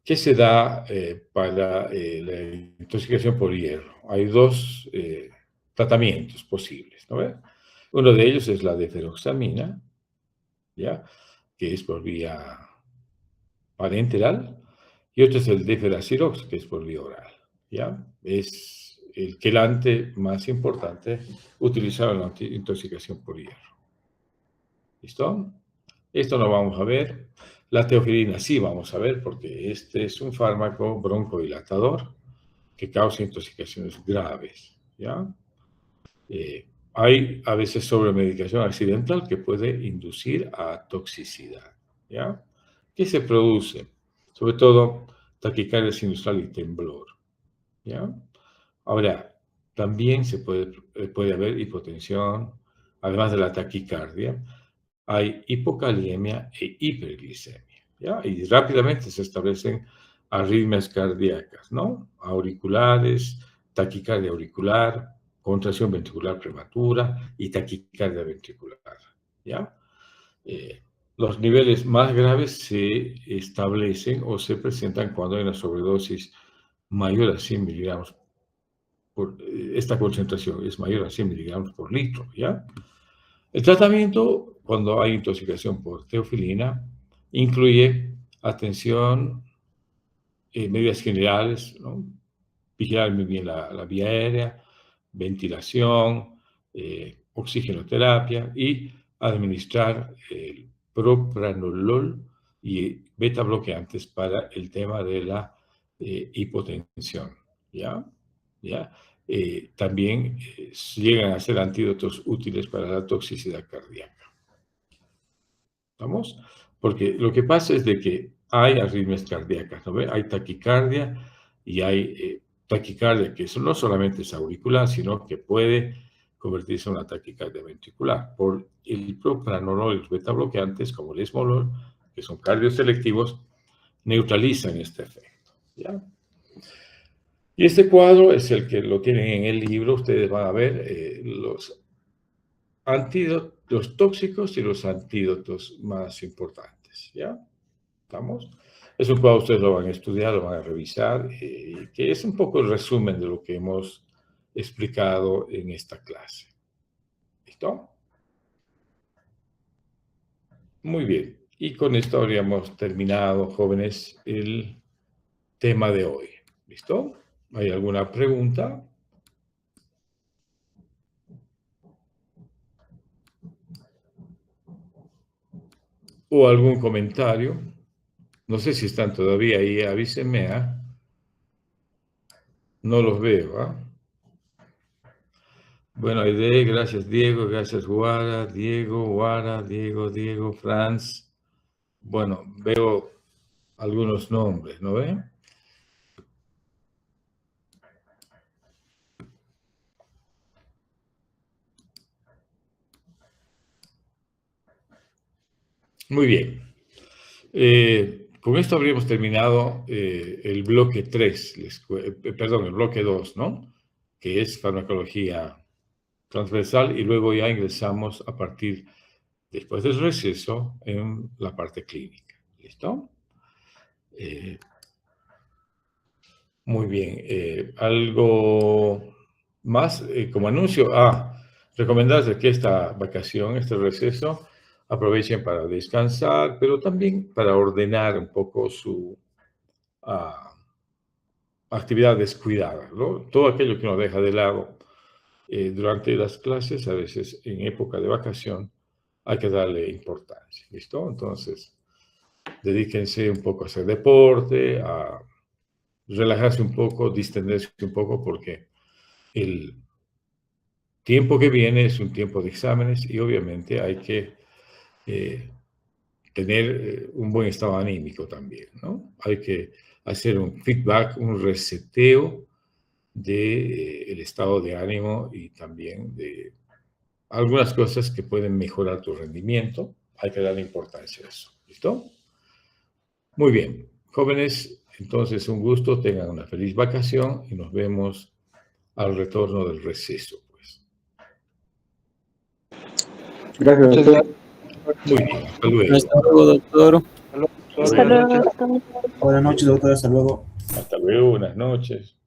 ¿qué se da para la intoxicación por hierro? Hay dos tratamientos posibles, ¿no ve? Uno de ellos es la deferoxamina, ¿ya? Que es por vía parenteral, y otro es el Deferacirox, que es por vía oral, ¿ya? Es el quelante más importante utilizado en la intoxicación por hierro. ¿Listo? Esto no vamos a ver. La teofilina sí vamos a ver, porque este es un fármaco broncodilatador que causa intoxicaciones graves, ¿ya? Hay a veces sobremedicación accidental que puede inducir a toxicidad, ¿ya? ¿Qué se produce? Sobre todo taquicardia sinusal y temblor, ¿ya? Ahora, también puede haber hipotensión, además de la taquicardia, hay hipocaliemia e hiperglicemia, ¿ya? Y rápidamente se establecen arritmias cardíacas, ¿no? Auriculares, taquicardia auricular, contracción ventricular prematura y taquicardia ventricular, ¿ya? Eh, los niveles más graves se establecen o se presentan cuando hay una sobredosis mayor a 100 miligramos esta concentración es mayor a 100 miligramos por litro, ¿ya? El tratamiento, cuando hay intoxicación por teofilina, incluye atención, medidas generales, ¿no? Vigilar muy bien la vía aérea, ventilación, oxigenoterapia y administrar el propranolol y beta bloqueantes para el tema de la hipotensión, ¿ya? ¿Ya? También llegan a ser antídotos útiles para la toxicidad cardíaca. ¿Vamos? Porque lo que pasa es de que hay arritmias cardíacas, ¿no ve? Hay taquicardia y hay taquicardia que no solamente es auricular, sino que puede convertirse en una taquicardia ventricular. Por el propranolol y los beta bloqueantes, como el esmolol, que son cardioselectivos, neutralizan este efecto, ¿ya? Y este cuadro es el que lo tienen en el libro. Ustedes van a ver los antídotos, los tóxicos y los antídotos más importantes, ¿ya? ¿Estamos? Es un cuadro, ustedes lo van a estudiar, lo van a revisar, que es un poco el resumen de lo que hemos explicado en esta clase. ¿Listo? Muy bien. Y con esto habríamos terminado, jóvenes, el tema de hoy. ¿Listo? ¿Hay alguna pregunta? ¿O algún comentario? No sé si están todavía ahí, avísenme, ¿ah? No los veo, ¿ah? Bueno, Aide, gracias Diego, gracias Guara, Diego, Franz. Bueno, veo algunos nombres, ¿no ven? Muy bien. Con esto habríamos terminado el bloque 3, perdón, el bloque 2, ¿no? Que es farmacología transversal y luego ya ingresamos a partir, después del receso, en la parte clínica. ¿Listo? Eh, Muy bien. ¿Algo más como anuncio? Recomendarles que esta vacación, este receso, aprovechen para descansar, pero también para ordenar un poco su ah, actividad descuidada, ¿no? Todo aquello que uno deja de lado durante las clases, a veces en época de vacación, hay que darle importancia, ¿listo? Entonces, dedíquense un poco a hacer deporte, a relajarse un poco, distenderse un poco, porque el tiempo que viene es un tiempo de exámenes y obviamente hay que eh, tener un buen estado anímico también, ¿no? Hay que hacer un feedback, un reseteo de, el estado de ánimo y también de algunas cosas que pueden mejorar tu rendimiento Hay que darle importancia a eso. ¿Listo? Muy bien. Jóvenes, entonces un gusto. Tengan una feliz vacación y nos vemos al retorno del receso, pues. Gracias, doctor. Muy bien. Hasta luego. Hasta luego, doctor. Hasta luego. Buenas noches, doctor. Hasta luego. Hasta luego. Buenas noches.